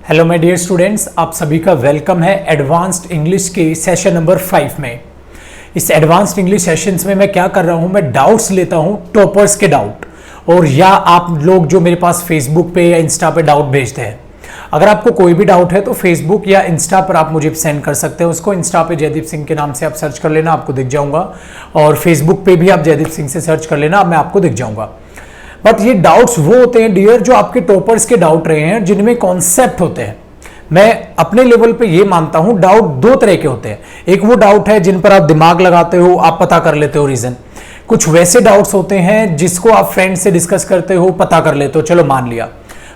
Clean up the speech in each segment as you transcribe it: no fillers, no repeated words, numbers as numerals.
Hello my dear students, आप सभी का वेलकम है एडवांस्ड इंग्लिश के सेशन नंबर 5 में। इस एडवांस्ड इंग्लिश सेशंस में मैं क्या कर रहा हूं, मैं डाउट्स लेता हूं, टॉपर्स के डाउट, और या आप लोग जो मेरे पास फेसबुक पे या इंस्टा पे डाउट भेजते हैं। अगर आपको कोई भी डाउट है तो फेसबुक या इंस्टा पर आप मुझे सेंड कर सकते हैं उसको। इंस्टा पे जयदीप सिंह के नाम से आप सर्च कर लेना, आपको दिख जाऊंगा, और फेसबुक पे भी आप जयदीप सिंह से सर्च कर लेना, मैं आपको दिख जाऊंगा। बट ये डाउट्स वो होते हैं डियर जो आपके टॉपर्स के डाउट रहे हैं, जिनमें कॉन्सेप्ट होते हैं। मैं अपने लेवल पे ये मानता हूं डाउट दो तरह के होते हैं। एक वो डाउट है जिन पर आप दिमाग लगाते हो, आप पता कर लेते हो रीजन। कुछ वैसे डाउट्स होते हैं जिसको आप फ्रेंड से डिस्कस करते हो, पता कर लेते हो, चलो मान लिया।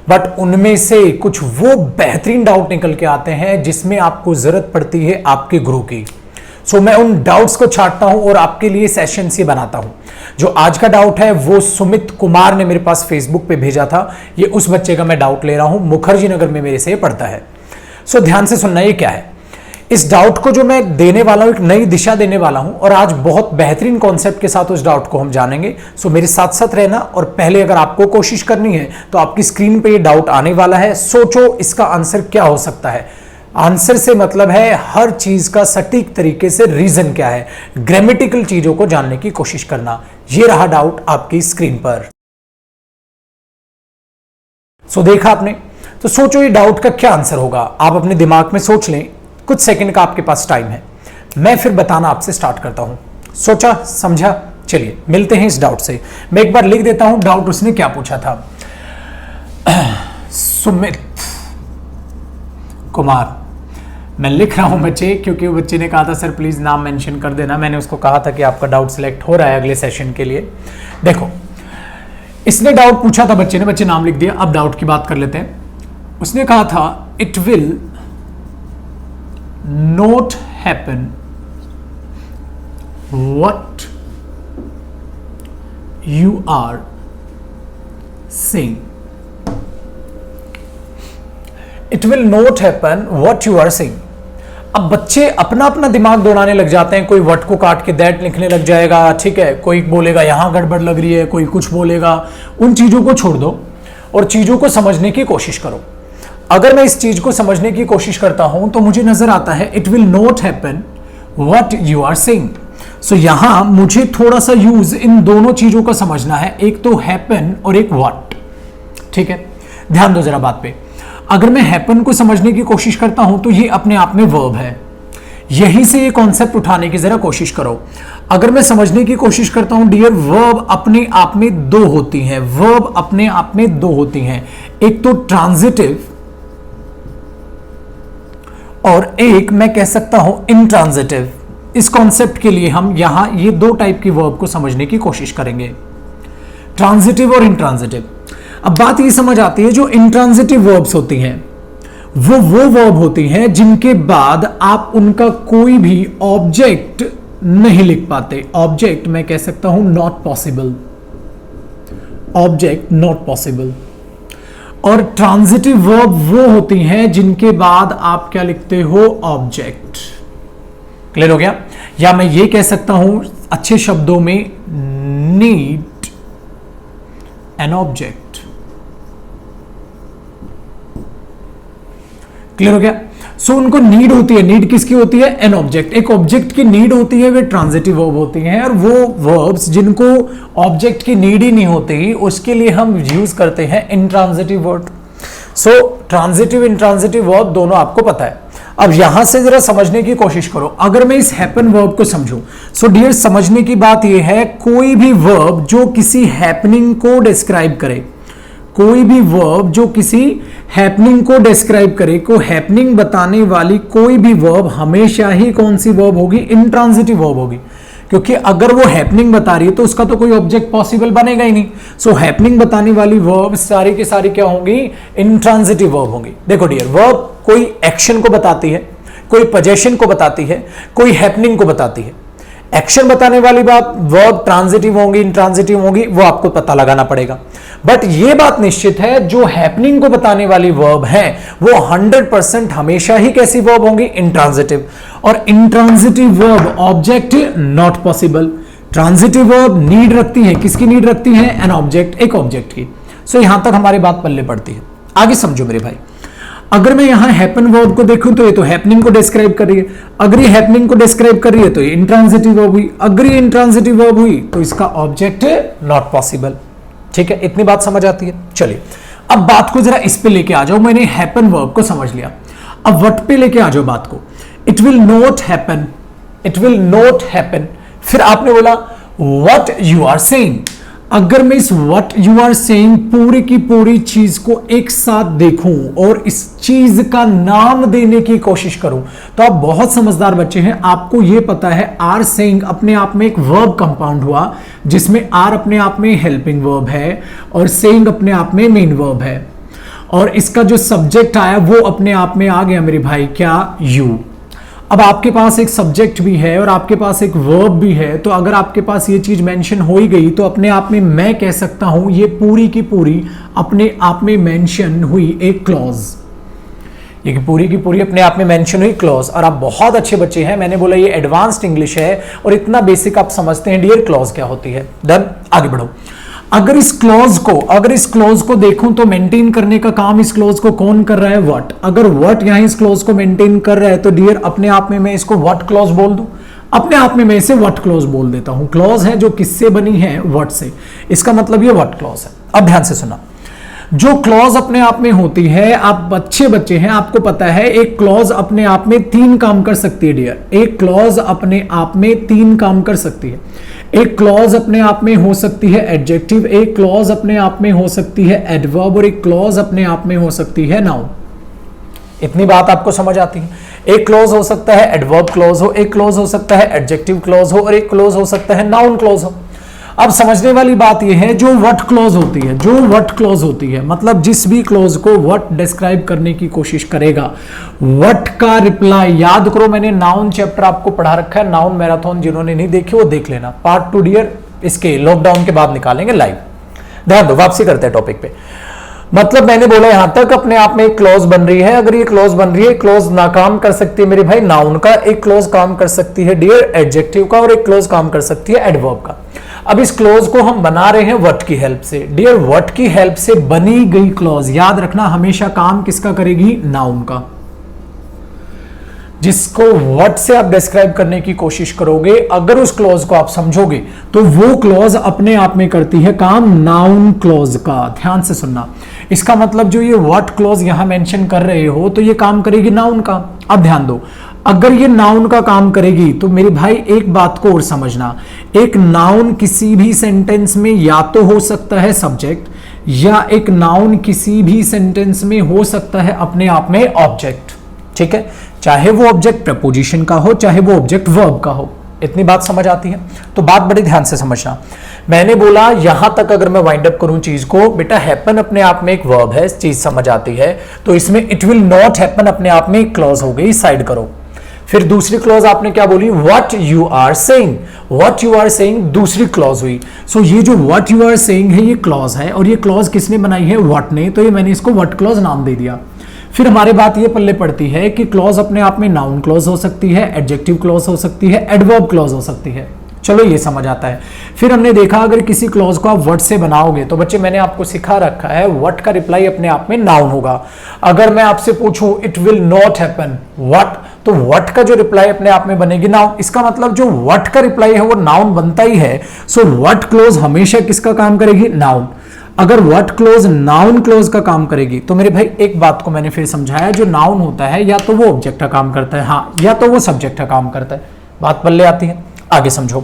बट उनमें से कुछ वो बेहतरीन डाउट निकल के आते हैं जिसमें आपको जरूरत पड़ती है आपके गुरु की। सो मैं उन डाउट्स को छांटता हूं और आपके लिए सेशन से बनाता हूं। जो आज का डाउट है वो सुमित कुमार ने मेरे पास फेसबुक पे भेजा था। ये उस बच्चे का मैं डाउट ले रहा हूं, मुखर्जी नगर में मेरे से पढ़ता है। सो ध्यान से सुनना, ये क्या है। इस डाउट को जो मैं देने वाला हूं, एक नई दिशा देने वाला हूं, और आज बहुत बेहतरीन कॉन्सेप्ट के साथ उस डाउट को हम जानेंगे। सो मेरे साथ साथ रहना। और पहले अगर आपको कोशिश करनी है तो आपकी स्क्रीन पे ये डाउट आने वाला है। सोचो इसका आंसर क्या हो सकता है। आंसर से मतलब है हर चीज का सटीक तरीके से रीजन क्या है, ग्रामेटिकल चीजों को जानने की कोशिश करना। ये रहा डाउट आपकी स्क्रीन पर। सो देखा आपने, तो सोचो ये डाउट का क्या आंसर होगा। आप अपने दिमाग में सोच लें, कुछ सेकंड का आपके पास टाइम है, मैं फिर बताना आपसे स्टार्ट करता हूं। सोचा समझा, चलिए मिलते हैं इस डाउट से। मैं एक बार लिख देता हूं डाउट उसने क्या पूछा था। सुमित कुमार, मैं लिख रहा हूं बच्चे, क्योंकि वो बच्चे ने कहा था सर प्लीज नाम मेंशन कर देना। मैंने उसको कहा था कि आपका डाउट सिलेक्ट हो रहा है अगले सेशन के लिए। देखो, इसने डाउट पूछा था बच्चे ने, बच्चे नाम लिख दिया। अब डाउट की बात कर लेते हैं। उसने कहा था it will not happen what you are saying. It will not happen what you are saying. अब बच्चे अपना अपना दिमाग दौड़ाने लग जाते हैं। कोई वट को काट के दैट लिखने लग जाएगा, ठीक है, कोई बोलेगा यहां गड़बड़ लग रही है, कोई कुछ बोलेगा। उन चीजों को छोड़ दो और चीजों को समझने की कोशिश करो। अगर मैं इस चीज को समझने की कोशिश करता हूं तो मुझे नजर आता है it will not happen what you are saying. So यहां मुझे थोड़ा सा यूज इन दोनों चीजों का समझना है, एक तो हैपन और एक व्हाट। ठीक है, ध्यान दो जरा बात पे। अगर मैं हैपन को समझने की कोशिश करता हूं तो ये अपने आप में वर्ब है। यहीं से ये कॉन्सेप्ट उठाने की जरा कोशिश करो। अगर मैं समझने की कोशिश करता हूं डियर, वर्ब अपने आप में दो होती हैं। वर्ब अपने आप में दो होती हैं, एक तो ट्रांजिटिव और एक मैं कह सकता हूं इंट्रांजिटिव। इस कॉन्सेप्ट के लिए हम यहां ये दो टाइप की वर्ब को समझने की कोशिश करेंगे, ट्रांजिटिव और इंट्रांजिटिव। अब बात ये समझ आती है, जो इंट्रांजिटिव वर्ब्स होती हैं वो वर्ब होती हैं जिनके बाद आप उनका कोई भी ऑब्जेक्ट नहीं लिख पाते। ऑब्जेक्ट मैं कह सकता हूं not possible, object not possible. और ट्रांजिटिव वर्ब वो होती हैं जिनके बाद आप क्या लिखते हो, ऑब्जेक्ट। क्लियर हो गया। या मैं ये कह सकता हूं अच्छे शब्दों में, नीड एन ऑब्जेक्ट। क्लियर हो गया। सो उनको नीड होती है। नीड किसकी होती है, एन ऑब्जेक्ट। एक ऑब्जेक्ट की नीड होती है, वे ट्रांजिटिव वर्ब होती हैं। और वो वर्ब्स जिनको ऑब्जेक्ट की नीड ही नहीं होती, उसके लिए हम यूज करते हैं इंट्रांजिटिव वर्ब। सो ट्रांजिटिव इंट्रांजिटिव वर्ब दोनों आपको पता है। अब यहां से जरा समझने की कोशिश करो। अगर मैं इस हैपन वर्ब को समझूं, सो डियर समझने की बात यह है, कोई भी वर्ब जो किसी हैपनिंग को डिस्क्राइब करे, कोई भी वर्ब जो किसी हैपनिंग को डिस्क्राइब करे, को हैपनिंग बताने वाली कोई भी वर्ब हमेशा ही कौन सी वर्ब होगी, इंट्रांजिटिव वर्ब होगी। क्योंकि अगर वो हैपनिंग बता रही है तो उसका तो कोई ऑब्जेक्ट पॉसिबल बनेगा ही नहीं। सो हैपनिंग बताने वाली वर्ब सारी की सारी क्या होंगी, इंट्रांजिटिव वर्ब होंगी। देखो डियर, वर्ब कोई एक्शन को बताती है, कोई पोजेशन को बताती है, कोई हैपनिंग को बताती है। एक्शन बताने वाली बात वर्ब ट्रांजिटिव होंगी, इंट्रांजिटिव होंगी, वो आपको पता लगाना पड़ेगा। बट ये बात निश्चित है, जो हैपनिंग को बताने वाली वर्ब है वो 100% हमेशा ही कैसी वर्ब होंगी, इंट्रांजिटिव। और intransitive verb object not possible. Transitive verb need रखती है, किसकी नीड रखती है, एन ऑब्जेक्ट, एक ऑब्जेक्ट की। सो यहां तक हमारी बात पल्ले पड़ती है। आगे समझो मेरे भाई। अगर मैं यहां हैपन वर्ब को देखूं तो ये तो हैपनिंग को डिस्क्राइब कर रही है, अगर ये हैपनिंग को डिस्क्राइब कर रही है तो ये इंट्रांजिटिव वर्ब हुई, अगर ये इंट्रांजिटिव वर्ब हुई तो इसका ऑब्जेक्ट नॉट पॉसिबल। ठीक है, इतनी बात समझ आती है। चलिए अब बात को जरा इस पे लेके आ जाओ, मैंने हैपन वर्ब को समझ लिया, अब व्हाट पे लेके आ जाओ बात को। It will not happen, it will not happen. फिर आपने बोला व्हाट यू आर सेइंग। अगर मैं इस व्हाट यू आर सेइंग पूरी की पूरी चीज को एक साथ देखूं और इस चीज का नाम देने की कोशिश करूं तो आप बहुत समझदार बच्चे हैं, आपको यह पता है आर सेइंग अपने आप में एक वर्ब कंपाउंड हुआ, जिसमें आर अपने आप में हेल्पिंग वर्ब है और सेइंग अपने आप में मेन वर्ब है, और इसका जो सब्जेक्ट आया वो अपने आप में आ गया मेरे भाई, क्या, यू। अब आपके पास एक सब्जेक्ट भी है और आपके पास एक वर्ब भी है, तो अगर आपके पास ये चीज मेंशन हो ही गई तो अपने आप में मैं कह सकता हूं ये पूरी की पूरी अपने आप में मेंशन हुई एक क्लॉज, ये पूरी की पूरी अपने आप में मेंशन हुई क्लॉज। और आप बहुत अच्छे बच्चे हैं, मैंने बोला ये एडवांस्ड इंग्लिश है और इतना बेसिक आप समझते हैं डियर क्लॉज क्या होती है। डन, आगे बढ़ो। अगर इस क्लॉज को देखूं तो मेंटेन करने का काम इस क्लॉज को कौन कर रहा है, व्हाट। अगर व्हाट यहां इस क्लॉज को मेंटेन कर रहा है तो डियर अपने आप में मैं इसको व्हाट क्लॉज बोल दूं, अपने आप में मैं इसे व्हाट क्लॉज बोल देता हूं। क्लॉज है जो किससे बनी है, व्हाट से, इसका मतलब ये व्हाट क्लॉज है। अब ध्यान से सुना, जो क्लॉज अपने आप में होती है, आप अच्छे बच्चे हैं, आपको पता है एक क्लॉज अपने आप में 3 काम कर सकती है डियर, एक क्लॉज अपने आप में 3 काम कर सकती है। एक क्लॉज अपने आप में हो सकती है एडजेक्टिव, एक क्लॉज अपने आप में हो सकती है एडवर्ब और एक क्लॉज अपने आप में हो सकती है नाउन। इतनी बात आपको समझ आती है। एक क्लॉज हो सकता है एडवर्ब क्लॉज हो, एक क्लॉज हो सकता है एडजेक्टिव क्लॉज हो और एक क्लॉज हो सकता है नाउन क्लॉज हो। अब समझने वाली बात यह है, जो व्हाट क्लॉज होती है, जो व्हाट क्लॉज होती है मतलब जिस भी क्लॉज को व्हाट डिस्क्राइब करने की कोशिश करेगा, व्हाट का रिप्लाई, याद करो मैंने नाउन चैप्टर आपको पढ़ा रखा है, नाउन मैराथन, जिन्होंने नहीं देखी वो देख लेना। पार्ट 2 डियर इसके लॉकडाउन के बाद निकालेंगे लाइव। ध्यान दो, वापसी करते हैं टॉपिक पे। मतलब मैंने बोला यहां तक अपने आप में एक क्लॉज बन रही है, अगर ये क्लॉज बन रही है, क्लॉज ना काम कर सकती है मेरे भाई नाउन का, एक क्लॉज काम कर सकती है डियर एडजेक्टिव का और एक क्लॉज काम कर सकती है एडवर्ब का। अब इस क्लॉज को हम बना रहे हैं व्हाट की हेल्प से। डियर व्हाट की हेल्प से बनी गई क्लॉज, याद रखना हमेशा काम किसका करेगी, नाउन का। जिसको व्हाट से आप डिस्क्राइब करने की कोशिश करोगे, अगर उस क्लॉज को आप समझोगे तो वो क्लॉज अपने आप में करती है काम नाउन क्लॉज का। ध्यान से सुनना, इसका मतलब जो ये व्हाट क्लॉज यहां मेंशन कर रहे हो तो ये काम करेगी नाउन का। अब ध्यान दो, अगर ये नाउन का काम करेगी तो मेरे भाई एक बात को और समझना, एक नाउन किसी भी सेंटेंस में या तो हो सकता है सब्जेक्ट, या एक नाउन किसी भी सेंटेंस में हो सकता है अपने आप में ऑब्जेक्ट। ठीक है, चाहे वो ऑब्जेक्ट प्रपोजिशन का हो, चाहे वो ऑब्जेक्ट वर्ब का हो। इतनी बात समझ आती है? तो बात बड़ी ध्यान से समझना। मैंने बोला यहां तक अगर मैं वाइंड अप करूं चीज को, बेटा हैपन अपने आप में एक वर्ब है, चीज समझ आती है, तो इसमें इट विल नॉट हैपन अपने आप में एक क्लॉज हो गई, साइड करो। फिर दूसरी क्लॉज आपने क्या बोली, what you are saying, what you are saying दूसरी क्लॉज हुई। सो ये जो व्हाट यू आर सेइंग है ये क्लॉज है, और ये क्लॉज किसने बनाई है, व्हाट ने, तो ये मैंने इसको व्हाट क्लॉज नाम दे दिया। फिर हमारे बात ये पल्ले पड़ती है कि क्लॉज अपने आप में नाउन क्लॉज हो सकती है, एडजेक्टिव क्लॉज हो सकती है, एडवर्ब क्लॉज हो सकती है। चलो ये समझ आता है। फिर हमने देखा अगर किसी क्लॉज को आप व्हाट से बनाओगे तो बच्चे मैंने आपको सिखा रखा है व्हाट का रिप्लाई अपने आप में नाउन होगा। अगर मैं आपसे पूछूं it will not happen what, तो व्हाट का जो रिप्लाई अपने आप में बनेगी नाउन। इसका मतलब जो व्हाट का रिप्लाई है वो नाउन बनता ही है। सो व्हाट क्लॉज हमेशा किसका काम करेगी, नाउन। अगर व्हाट क्लॉज नाउन क्लॉज का काम करेगी तो मेरे भाई एक बात को मैंने फिर समझाया, जो नाउन होता है या तो वो ऑब्जेक्ट का काम करता है, हाँ, या तो वो सब्जेक्ट का काम करता है। बात पल्ले आती है, आगे समझो।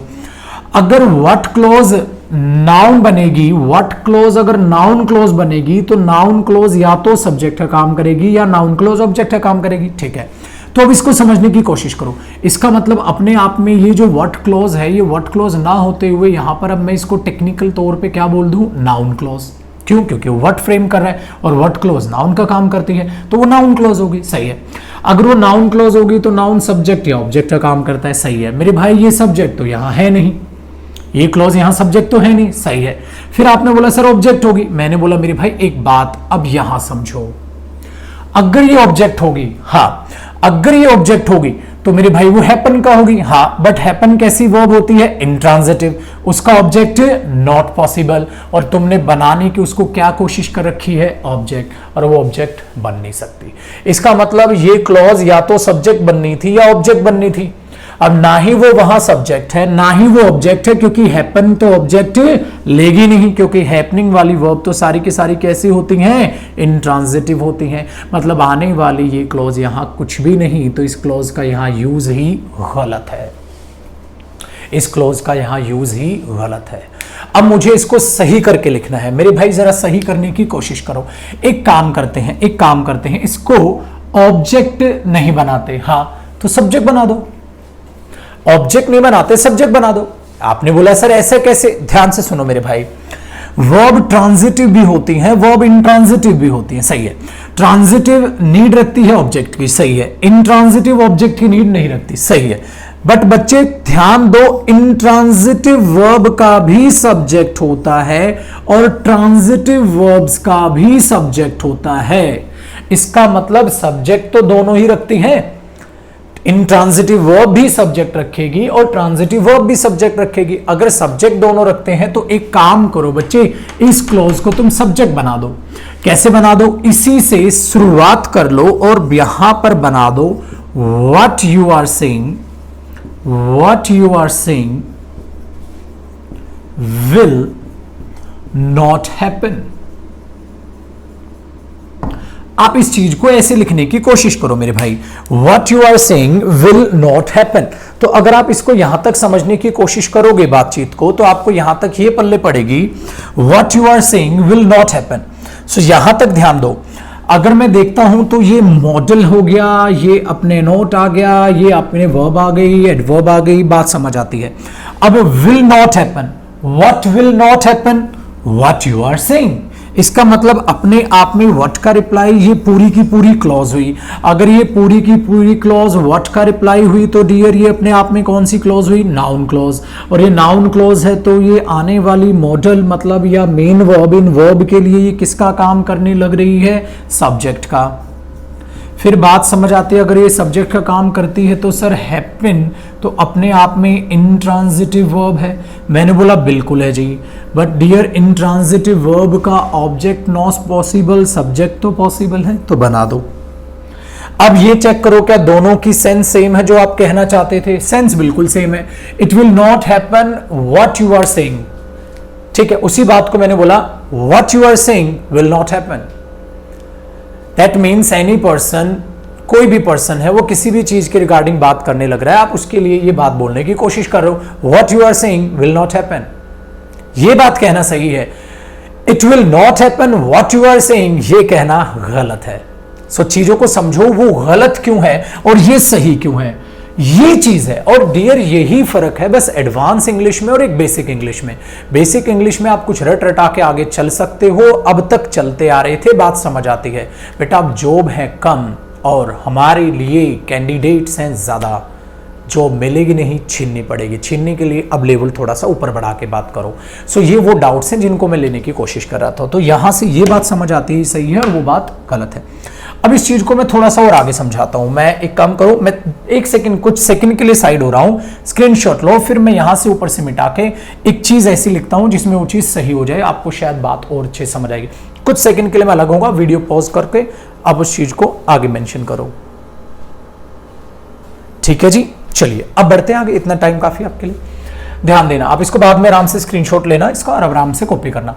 अगर व्हाट क्लॉज नाउन बनेगी, व्हाट क्लॉज अगर नाउन क्लॉज बनेगी तो नाउन क्लॉज या तो सब्जेक्ट का काम करेगी या नाउन क्लॉज ऑब्जेक्ट का काम करेगी। ठीक है, तो अब इसको समझने की कोशिश करो। इसका मतलब अपने आप में ये जो व्हाट क्लॉज है, ये व्हाट क्लॉज ना होते हुए यहां पर अब मैं इसको टेक्निकल तौर पे क्या बोल दूं, नाउन क्लॉज। क्यों? क्योंकि व्हाट फ्रेम कर रहा है और व्हाट क्लॉज नाउन का काम करती है, तो वो नाउन क्लॉज होगी। सही है। अगर वो नाउन क्लॉज होगी तो नाउन सब्जेक्ट या ऑब्जेक्ट का काम करता है। सही है मेरे भाई, ये सब्जेक्ट तो यहां है नहीं, ये क्लॉज यहां सब्जेक्ट तो है नहीं। सही है। फिर आपने बोला सर ऑब्जेक्ट होगी, मैंने बोला मेरे भाई एक बात अब यहां समझो, अगर ये ऑब्जेक्ट होगी, हाँ, अगर ये ऑब्जेक्ट होगी तो मेरे भाई वो हैपन का होगी। हाँ, बट हैपन कैसी वर्ब होती है? इंट्रांजिटिव, उसका ऑब्जेक्ट नॉट पॉसिबल, और तुमने बनाने की उसको क्या कोशिश कर रखी है? ऑब्जेक्ट, और वो ऑब्जेक्ट बन नहीं सकती। इसका मतलब ये क्लॉज या तो सब्जेक्ट बननी थी या ऑब्जेक्ट बननी थी। अब ना ही वो वहां सब्जेक्ट है ना ही वो ऑब्जेक्ट है, क्योंकि हैपन तो ऑब्जेक्ट लेगी नहीं, क्योंकि हैपनिंग वाली वर्ब तो सारी की सारी कैसी होती हैं? इंट्रांजिटिव होती हैं। मतलब आने वाली ये क्लॉज यहां कुछ भी नहीं, तो इस क्लॉज का यहां यूज ही गलत है। इस क्लॉज का यहां यूज ही गलत है। अब मुझे इसको सही करके लिखना है। मेरे भाई जरा सही करने की कोशिश करो। एक काम करते हैं, इसको ऑब्जेक्ट नहीं बनाते, हाँ तो सब्जेक्ट बना दो। ऑब्जेक्ट नहीं बनाते, सब्जेक्ट बना दो। आपने बोला सर ऐसे कैसे? ध्यान से सुनो मेरे भाई, वर्ब ट्रांजिटिव भी होती हैं, वर्ब इंट्रांजिटिव भी होती हैं, सही है। ट्रांजिटिव नीड रखती है ऑब्जेक्ट की, सही है। इंट्रांजिटिव ऑब्जेक्ट की नीड नहीं रखती, सही है। बट बच्चे ध्यान दो, इंट्रांजिटिव वर्ब का भी सब्जेक्ट होता है और ट्रांजिटिव वर्ब्स का भी सब्जेक्ट होता है। इसका मतलब सब्जेक्ट तो दोनों ही रखती हैं। इंट्रांजिटिव वर्ब भी सब्जेक्ट रखेगी और ट्रांजिटिव वर्ब भी सब्जेक्ट रखेगी। अगर सब्जेक्ट दोनों रखते हैं तो एक काम करो बच्चे, इस क्लॉज को तुम सब्जेक्ट बना दो। कैसे बना दो? इसी से शुरुआत कर लो और यहां पर बना दो what you are saying will not happen. आप इस चीज को ऐसे लिखने की कोशिश करो मेरे भाई, what you are saying will not happen. तो अगर आप इसको यहां तक समझने की कोशिश करोगे बातचीत को, तो आपको यहां तक ये पल्ले पड़ेगी, what you are saying will not happen. So यहां तक ध्यान दो। अगर मैं देखता हूं तो ये मॉडल हो गया, ये अपने नोट आ गया, ये अपने वर्ब आ गई, एडवर्ब आ गई, बात समझ आती है। अब will not happen, what will not happen? What you are saying. इसका मतलब अपने आप में व्हाट का रिप्लाई ये पूरी की पूरी क्लॉज हुई। अगर ये पूरी की पूरी क्लॉज व्हाट का रिप्लाई हुई तो डियर ये अपने आप में कौन सी क्लॉज हुई? Noun clause. और ये नाउन क्लॉज है तो ये आने वाली मॉडल मतलब या मेन वर्ब इन वर्ब के लिए ये किसका काम करने लग रही है? सब्जेक्ट का। फिर बात समझ आती है, अगर ये सब्जेक्ट का काम करती है तो सर हैपन तो अपने आप में इंट्रांजिटिव वर्ब है। मैंने बोला बिल्कुल है जी, बट डियर इंट्रांजिटिव वर्ब का ऑब्जेक्ट नॉट पॉसिबल, सब्जेक्ट तो पॉसिबल है, तो बना दो। अब ये चेक करो क्या दोनों की सेंस सेम है जो आप कहना चाहते थे? सेंस बिल्कुल सेम है। It will not happen what you are saying, ठीक है, उसी बात को मैंने बोला, what you are saying will not happen. That means any person, कोई भी पर्सन है वो किसी भी चीज के रिगार्डिंग बात करने लग रहा है, आप उसके लिए ये बात बोलने की कोशिश कर रहे हो, what you are saying will not happen. ये बात कहना सही है। It will not happen what you are saying ये कहना गलत है। सो चीजों को समझो वो गलत क्यों है और ये सही क्यों है, ये चीज है। और डियर यही फर्क है बस एडवांस इंग्लिश में और एक बेसिक इंग्लिश में। बेसिक इंग्लिश में आप कुछ रट रटा के आगे चल सकते हो, अब तक चलते आ रहे थे, बात समझ आती है। बेटा अब जॉब है कम और हमारे लिए कैंडिडेट्स हैं ज्यादा, जॉब मिलेगी नहीं, छीननी पड़ेगी। छीनने के लिए अब लेवल थोड़ा सा ऊपर बढ़ा के बात करो। सो ये वो डाउट्स हैं जिनको मैं लेने की कोशिश कर रहा था। तो यहां से ये बात समझ आती है सही है और वो बात गलत है। अब इस चीज को मैं थोड़ा सा और आगे समझाता हूं। मैं एक काम करो, मैं एक सेकंड कुछ सेकंड के लिए साइड हो रहा हूं, स्क्रीनशॉट लो, फिर मैं यहां से ऊपर से मिटा के एक चीज ऐसी लिखता हूं जिसमें वो चीज सही हो जाए, आपको शायद बात और अच्छे समझ आएगी। कुछ सेकंड के लिए मैं अलग होगा, वीडियो पॉज करके अब उस चीज को आगे मेंशन करो, ठीक है जी। चलिए अब बढ़ते हैं आगे, इतना टाइम काफी आपके लिए। ध्यान देना, आप इसको बाद में आराम से स्क्रीनशॉट लेना इसका और आराम से कॉपी करना।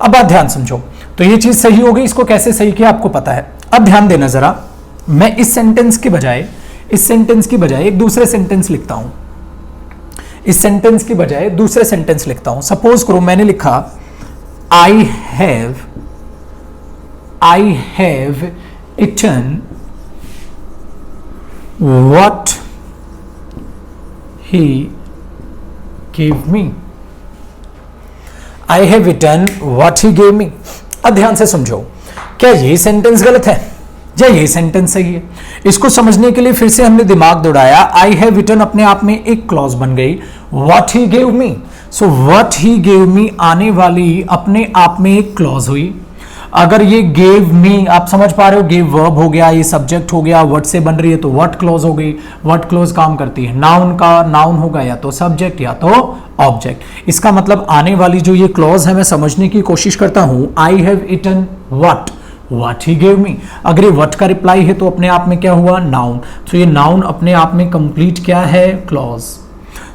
अब बात ध्यान समझो, तो ये चीज सही हो गई, इसको कैसे सही किया आपको पता है। अब ध्यान देना जरा, मैं इस सेंटेंस की बजाय एक दूसरे सेंटेंस लिखता हूं। इस सेंटेंस की बजाय दूसरे सेंटेंस लिखता हूं। सपोज करो मैंने लिखा आई have eaten what he gave me। I have eaten what he gave me। अब ध्यान से समझो, क्या ये सेंटेंस गलत है या ये सेंटेंस सही है? इसको समझने के लिए फिर से हमने दिमाग दौड़ाया। I have eaten अपने आप में एक क्लॉज बन गई, what he gave me। So what he gave me आने वाली अपने आप में एक क्लॉज हुई। अगर ये गेव मी, आप समझ पा रहे हो, गेव वर्ब हो गया, ये सब्जेक्ट हो गया, व्हाट से बन रही है तो व्हाट क्लॉज हो गई। व्हाट क्लॉज काम करती है नाउन का, नाउन होगा या तो सब्जेक्ट या तो ऑब्जेक्ट। इसका मतलब आने वाली जो ये क्लॉज है मैं समझने की कोशिश करता हूं। आई have eaten what, what he gave me. अगर ये व्हाट का रिप्लाई है तो अपने आप में क्या हुआ, नाउन। तो ये नाउन अपने आप में कंप्लीट क्या है, क्लॉज।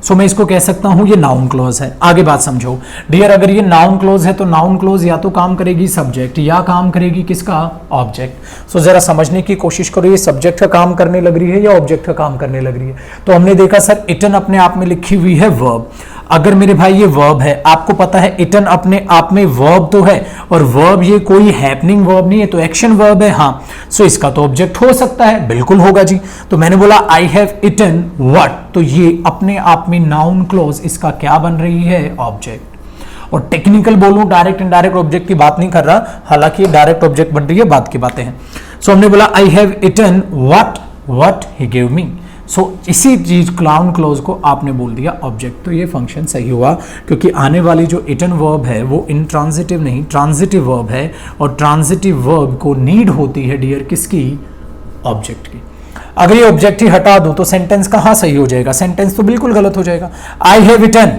सो मैं इसको कह सकता हूं ये नाउन क्लॉज है। आगे बात समझो डियर, अगर ये नाउन क्लॉज है तो नाउन क्लॉज या तो काम करेगी सब्जेक्ट या काम करेगी किसका, ऑब्जेक्ट। सो जरा समझने की कोशिश करो, ये सब्जेक्ट का काम करने लग रही है या ऑब्जेक्ट का काम करने लग रही है। तो हमने देखा सर इटन अपने आप में लिखी हुई है वर्ब। अगर मेरे भाई ये वर्ब है, आपको पता है इटन अपने आप में वर्ब तो है, और वर्ब ये कोई हैपनिंग वर्ब नहीं है, तो एक्शन वर्ब है। हाँ, सो इसका तो ऑब्जेक्ट हो सकता है, बिल्कुल होगा जी। तो मैंने बोला आई हैव इटन व्हाट, तो ये अपने आप में नाउन क्लॉज इसका क्या बन रही है, ऑब्जेक्ट। और टेक्निकल बोलूं, डायरेक्ट इनडायरेक्ट ऑब्जेक्ट की बात नहीं कर रहा, हालांकि ये डायरेक्ट ऑब्जेक्ट बन रही है, बात की बातें हैं। सो हमने बोला I have eaten what, what he give me. So इसी चीज क्लाउन क्लोज को आपने बोल दिया ऑब्जेक्ट। तो ये फंक्शन सही हुआ, क्योंकि आने वाली जो इटन वर्ब है वो इंट्रांजिटिव नहीं ट्रांजिटिव वर्ब है, और ट्रांजिटिव वर्ब को नीड होती है डियर किसकी, ऑब्जेक्ट की। अगर ये ऑब्जेक्ट ही हटा दूं तो सेंटेंस कहां सही हो जाएगा, सेंटेंस तो बिल्कुल गलत हो जाएगा। आई हैव इटन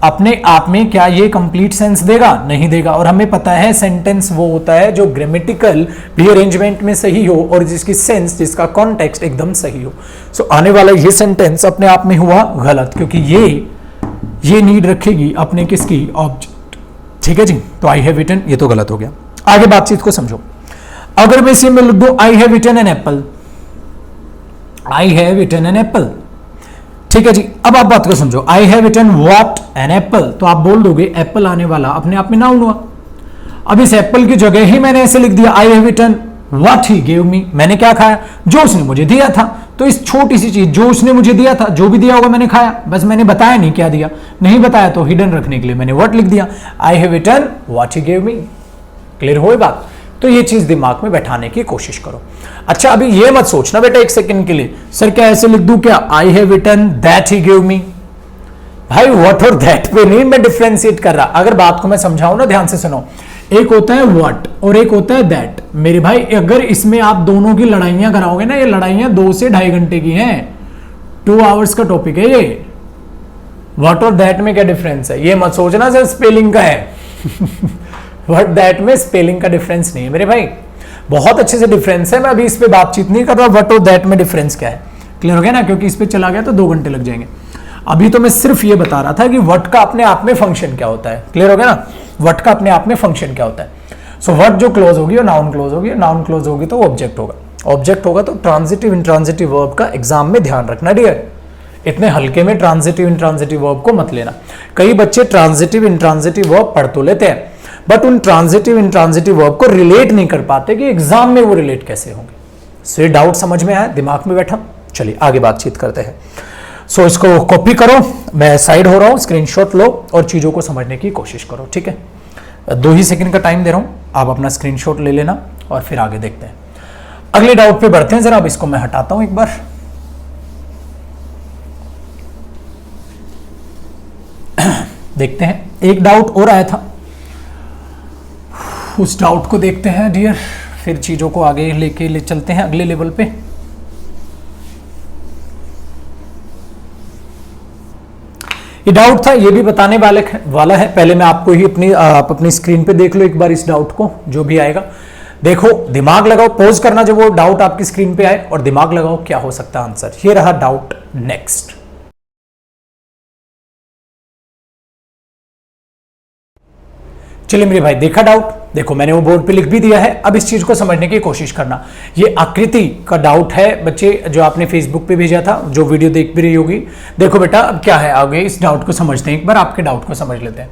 अपने आप में क्या ये कंप्लीट सेंस देगा, नहीं देगा। और हमें पता है सेंटेंस वो होता है जो ग्रामेटिकल रीअरेंजमेंट में सही हो और जिसकी सेंस, जिसका कॉन्टेक्स्ट एकदम सही हो। सो आने वाला ये सेंटेंस अपने आप में हुआ गलत, क्योंकि ये नीड रखेगी अपने किसकी, ऑब्जेक्ट। ठीक है जी, तो आई हैव इटन ये तो गलत हो गया। आगे बातचीत को समझो। अगर मैं इसी में लिख दूं I have eaten an apple, I have eaten an apple, ठीक है जी। अब आप बात को समझो, I have eaten what an apple, तो आप बोल दोगे एप्पल आने वाला अपने आप में नाउन हुआ। अब इस एप्पल की जगह ही मैंने ऐसे लिख दिया आई have eaten what he give मी, मैंने क्या खाया, जो उसने मुझे दिया था। तो इस छोटी सी चीज जो उसने मुझे दिया था, जो भी दिया होगा मैंने खाया, बस मैंने बताया नहीं क्या दिया, नहीं बताया तो हिडन रखने के लिए मैंने व्हाट लिख दिया, आई have eaten what he give me. Clear हो बात। तो ये चीज दिमाग में बैठाने की कोशिश करो। अच्छा, अभी ये मत सोचना बेटा एक सेकंड के लिए, सर क्या ऐसे लिख दूं क्या, आई have eaten that he give मी। भाई व्हाट और दैट पे नहीं मैं डिफरेंशिएट कर रहा। अगर बात को मैं समझाऊं ना, ध्यान से सुनो, एक होता है व्हाट और एक होता है दैट। मेरे भाई अगर इसमें आप दोनों की लड़ाइयां कराओगे ना, ये लड़ाइयां 2 से 2.5 घंटे की हैं, 2 आवर्स का टॉपिक है ये। व्हाट और दैट में क्या डिफरेंस है, ये मत सोचना सर स्पेलिंग का है। व्हाट दैट में स्पेलिंग का डिफरेंस नहीं है मेरे भाई, बहुत अच्छे से डिफरेंस है। मैं अभी इस पे बातचीत नहीं कर रहा व्हाट और दैट में डिफरेंस क्या है। क्लियर हो गया ना, क्योंकि इस पे चला गया तो 2 घंटे लग जाएंगे। अभी तो मैं सिर्फ ये बता रहा था कि व्हाट का अपने आप में फंक्शन क्या होता है। क्लियर हो गया ना, व्हाट का अपने आप में फंक्शन क्या होता है। सो व्हाट जो क्लोज होगी वो नाउन क्लोज होगी, नाउन क्लोज होगी तो ऑब्जेक्ट होगा, ऑब्जेक्ट होगा तो ट्रांजिटिव इंट्रांजिटिव वर्ब का एग्जाम में ध्यान रखना डियर। इतने हल्के में ट्रांजिटिव इंट्रांजिटिव वर्ब को मत लेना। कई बच्चे ट्रांजिटिव इंट्रांजिटिव वर्ब पढ़ तो लेते हैं, बट उन ट्रांजिटिव इंट्रांजिटिव वर्ब को रिलेट नहीं कर पाते कि एग्जाम में वो रिलेट कैसे होंगे। सो ये डाउट समझ में आया, दिमाग में बैठा। चलिए आगे बातचीत करते हैं। सो इसको कॉपी करो, मैं साइड हो रहा हूं, स्क्रीनशॉट लो और चीजों को समझने की कोशिश करो। ठीक है, 2 ही सेकंड का टाइम दे रहा हूं, आप अपना स्क्रीनशॉट ले लेना और फिर आगे देखते हैं। अगले डाउट पे बढ़ते हैं। जरा अब इसको मैं हटाता हूं एक बार। देखते हैं, एक डाउट और आया था, उस डाउट को देखते हैं डियर, फिर चीजों को आगे लेके ले चलते हैं अगले लेवल पे। ये डाउट था, ये भी बताने वाला है। पहले मैं आपको ही आप अपनी स्क्रीन पे देख लो एक बार इस डाउट को, जो भी आएगा देखो, दिमाग लगाओ, पॉज करना जब वो डाउट आपकी स्क्रीन पे आए, और दिमाग लगाओ क्या हो सकता है आंसर। ये रहा डाउट नेक्स्ट। चलिए मेरे भाई, देखा डाउट, देखो मैंने वो बोर्ड पे लिख भी दिया है। अब इस चीज को समझने की कोशिश करना। ये आकृति का डाउट है बच्चे, जो आपने फेसबुक पे भेजा था, जो वीडियो देख भी रही होगी। देखो बेटा अब क्या है, आगे इस डाउट को समझते हैं, एक बार आपके डाउट को समझ लेते हैं।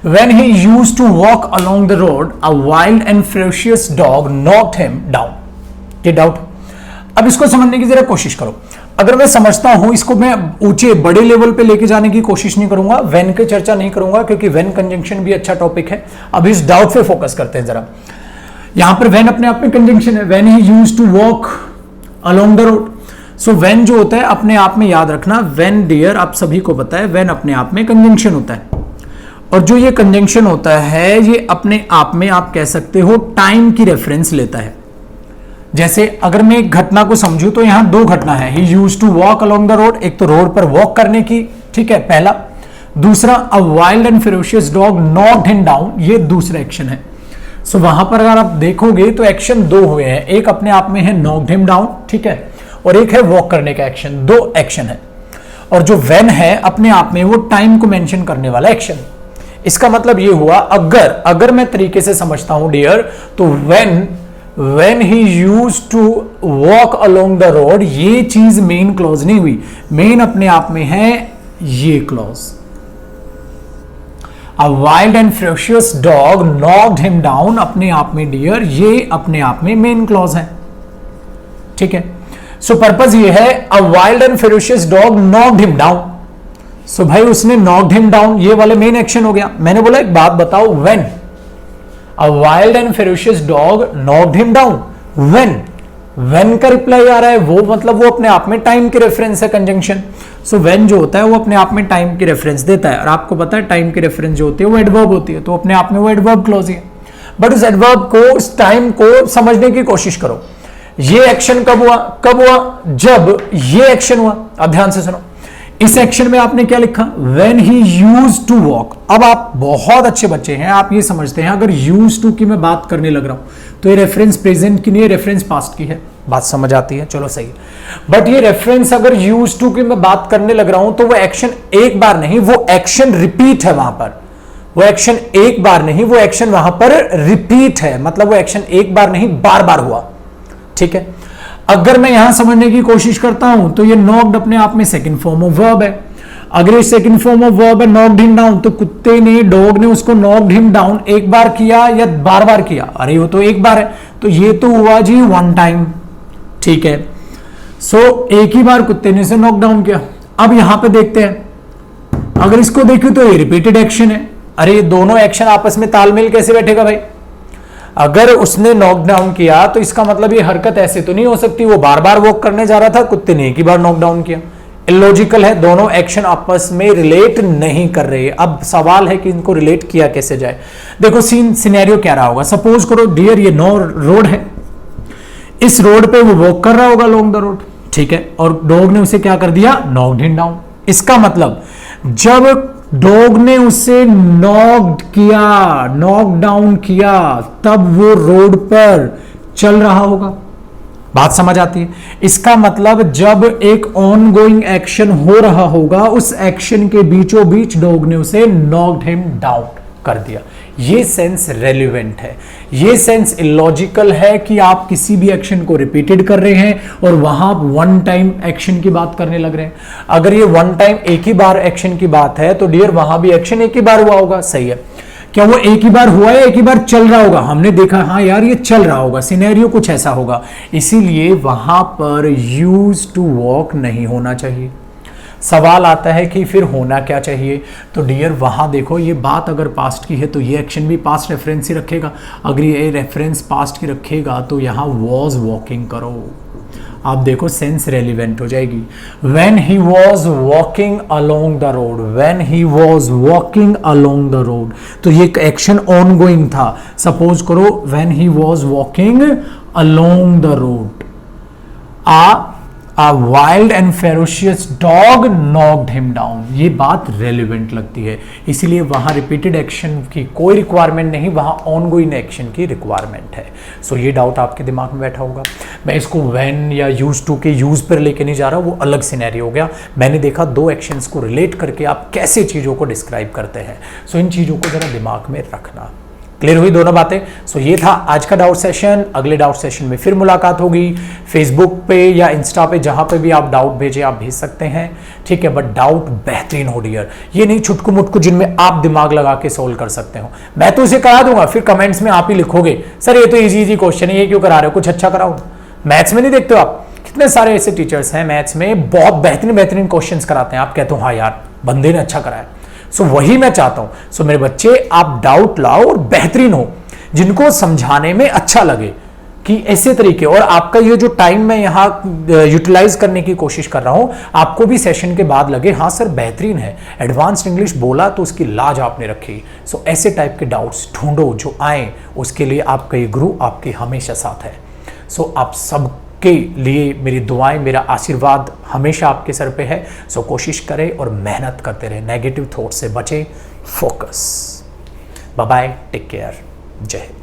When he used to walk along the road, a wild and ferocious dog knocked him down. ये डाउट, अब इसको समझने की जरा कोशिश करो। अगर मैं समझता हूं, इसको मैं ऊंचे बड़े लेवल पे लेके जाने की कोशिश नहीं करूंगा, वेन की चर्चा नहीं करूंगा, क्योंकि वेन कंजंक्शन भी अच्छा टॉपिक है। अब इस डाउट पे फोकस करते हैं जरा। यहां पर वेन अपने आप में कंजंक्शन है, when he used to walk along the road. So when जो होता है अपने आप में याद रखना, वेन डियर आप सभी को पता है, वेन अपने आप में कंजंक्शन होता है। और जो ये कंजंक्शन होता है ये अपने आप में आप कह सकते हो टाइम की रेफरेंस लेता है। जैसे अगर मैं एक घटना को समझूं तो यहां दो घटना है, he used to walk along the road, एक तो रोड पर वॉक करने की, ठीक है, पहला। दूसरा, a wild and ferocious dog knocked him down, ये दूसरा एक्शन है। सो वहां पर अगर आप देखोगे तो एक्शन दो हुए हैं, एक अपने आप में है नॉक्ड हिम डाउन, ठीक है, और एक है वॉक करने का एक्शन, दो एक्शन है। और जो व्हेन है अपने आप में वो टाइम को मेंशन करने वाला एक्शन। इसका मतलब ये हुआ, अगर मैं तरीके से समझता हूं डियर, तो when he used to walk along the road, ये चीज मेन क्लॉज नहीं हुई, मेन अपने आप में है ये clause. A wild and ferocious dog knocked him down, अपने आप में डियर ये अपने आप में मेन क्लॉज है, ठीक है। सो पर्पज ये है, a wild and ferocious dog knocked him down। सो भाई उसने knocked him down, ये वाले मेन एक्शन हो गया। मैंने बोला एक बात बताओ, when A wild and ferocious dog knocked him down, when का रिप्लाई आ रहा है, वो मतलब वो अपने आप में टाइम की रेफरेंस है, कंजंक्शन। सो when जो होता है वो अपने आप में टाइम की रेफरेंस देता है, और आपको पता है टाइम की रेफरेंस जो होती है वो एडवर्ब होती है, तो अपने आप में वो एडवर्ब क्लॉज है। बट उस एडवर्ब को, उस टाइम को समझने की कोशिश करो। ये एक्शन कब हुआ? जब ये एक्शन हुआ। अब ध्यान से सुनो, इस एक्शन में आपने क्या लिखा? When he used to walk। अब आप बहुत अच्छे बच्चे हैं, आप ये समझते हैं अगर used to की मैं बात करने लग रहा हूं तो ये रेफरेंस प्रेजेंट की नहीं है, रेफरेंस पास्ट की है। बात समझ आती है? चलो सही। बट ये रेफरेंस अगर used to की मैं बात करने लग रहा हूं तो वो एक्शन एक बार नहीं, वो एक्शन रिपीट है वहां पर। वो एक्शन एक बार नहीं, वो एक्शन वहां पर रिपीट है, मतलब वो एक्शन एक बार नहीं बार बार हुआ, ठीक है। अगर मैं यहां समझने की कोशिश करता हूं तो ये नॉक्ड अपने आप में सेकंड फॉर्म ऑफ वर्ब है। अगर ये सेकंड फॉर्म ऑफ वर्ब है नॉक्ड हिम डाउन, तो कुत्ते ने, डॉग ने उसको नॉक्ड हिम डाउन एक बार किया या बार बार किया? अरे वो तो एक बार है, तो ये तो हुआ जी वन टाइम, ठीक है। सो एक ही बार कुत्ते ने इसे नॉक डाउन किया। अब यहां पे देखते हैं, अगर इसको देखो तो ये रिपीटेड एक्शन है। अरे ये दोनों एक्शन आपस में तालमेल कैसे बैठेगा भाई? अगर उसने नॉकडाउन किया तो इसका मतलब ये हरकत ऐसे तो नहीं हो सकती, वो बार बार वॉक करने जा रहा था, कुत्ते ने एक ही बार नॉकडाउन किया। इलॉजिकल है, दोनों एक्शन आपस में रिलेट नहीं कर रहे। अब सवाल है कि इनको रिलेट किया कैसे जाए। देखो सिनेरियो क्या रहा होगा। सपोज करो डियर ये रोड है, इस रोड पे वो वॉक कर रहा होगा अलोंग द रोड, ठीक है, और डॉग ने उसे क्या कर दिया? Knocked him down. इसका मतलब जब डॉग ने उसे नॉक डाउन किया तब वो रोड पर चल रहा होगा। बात समझ आती है? इसका मतलब जब एक ऑन गोइंग एक्शन हो रहा होगा, उस एक्शन के बीचों बीच डॉग ने उसे नॉक्ड हिम डाउन कर दिया। ये सेंस रेलिवेंट है, ये सेंस इलॉजिकल है कि आप किसी भी एक्शन को रिपीटेड कर रहे हैं और वहां वन टाइम एक्शन की बात करने लग रहे हैं। अगर ये वन टाइम एक ही बार एक्शन की बात है तो डियर वहां भी एक्शन एक ही बार हुआ होगा, सही है। क्या वो एक ही बार हुआ है, एक ही बार चल रहा होगा? हमने देखा हाँ यार ये चल रहा होगा, सिनेरियो कुछ ऐसा होगा, इसीलिए वहां पर यूज टू वॉक नहीं होना चाहिए। सवाल आता है कि फिर होना क्या चाहिए? तो डियर वहां देखो, ये बात अगर पास्ट की है तो ये एक्शन भी पास्ट रेफरेंस ही रखेगा। अगर ये रेफरेंस पास्ट की रखेगा तो यहां वॉज वॉकिंग करो, आप देखो सेंस रेलिवेंट हो जाएगी। When he was walking along the road, when he was walking along the road, तो ये एक्शन ऑन गोइंग था। सपोज करो when he was walking along the road, A wild and ferocious dog knocked him down। ये बात relevant लगती है, इसीलिए वहां रिपीटेड एक्शन की कोई रिक्वायरमेंट नहीं, वहां ऑनगोइंग एक्शन की रिक्वायरमेंट है। सो ये डाउट आपके दिमाग में बैठा होगा। मैं इसको व्हेन या यूज टू के यूज पर लेके नहीं जा रहा, वो अलग सिनेरियो हो गया। मैंने देखा दो एक्शंस को रिलेट करके आप कैसे चीज़ों को डिस्क्राइब करते हैं। सो इन चीज़ों को जरा दिमाग में रखना। क्लियर हुई दोनों बातें? सो ये था आज का डाउट सेशन। अगले डाउट सेशन में फिर मुलाकात होगी, फेसबुक पे या इंस्टा पे, जहां पे भी आप डाउट भेजें आप भेज सकते हैं, ठीक है। बट डाउट बेहतरीन हो डियर, ये नहीं छुटकू मुटकू जिनमें आप दिमाग लगा के सोल्व कर सकते हो। मैं तो इसे करा दूंगा, फिर कमेंट्स में आप ही लिखोगे सर ये तो इजी क्वेश्चन है, ये क्यों करा रहे हो, कुछ अच्छा कराओ। मैथ्स में नहीं देखते हो आप, कितने सारे ऐसे टीचर्स हैं मैथ्स में बहुत बेहतरीन क्वेश्चन कराते हैं, आप कहते हो हाँ यार बंदे ने अच्छा कराया। सो वही मैं चाहता हूं। सो मेरे बच्चे आप डाउट लाओ और बेहतरीन हो, जिनको समझाने में अच्छा लगे, कि ऐसे तरीके, और आपका ये जो टाइम मैं यहाँ यूटिलाइज करने की कोशिश कर रहा हूं, आपको भी सेशन के बाद लगे हाँ सर बेहतरीन है, एडवांस्ड इंग्लिश बोला तो उसकी लाज आपने रखी। सो ऐसे टाइप के डाउट्स ढूंढो जो आए, उसके लिए आपका ये गुरु आपके हमेशा साथ है। सो आप सबके लिए मेरी दुआएं, मेरा आशीर्वाद हमेशा आपके सर पे है। सो कोशिश करें और मेहनत करते रहें, नेगेटिव थॉट से बचें, focus. Bye bye, take care, जय हिंद।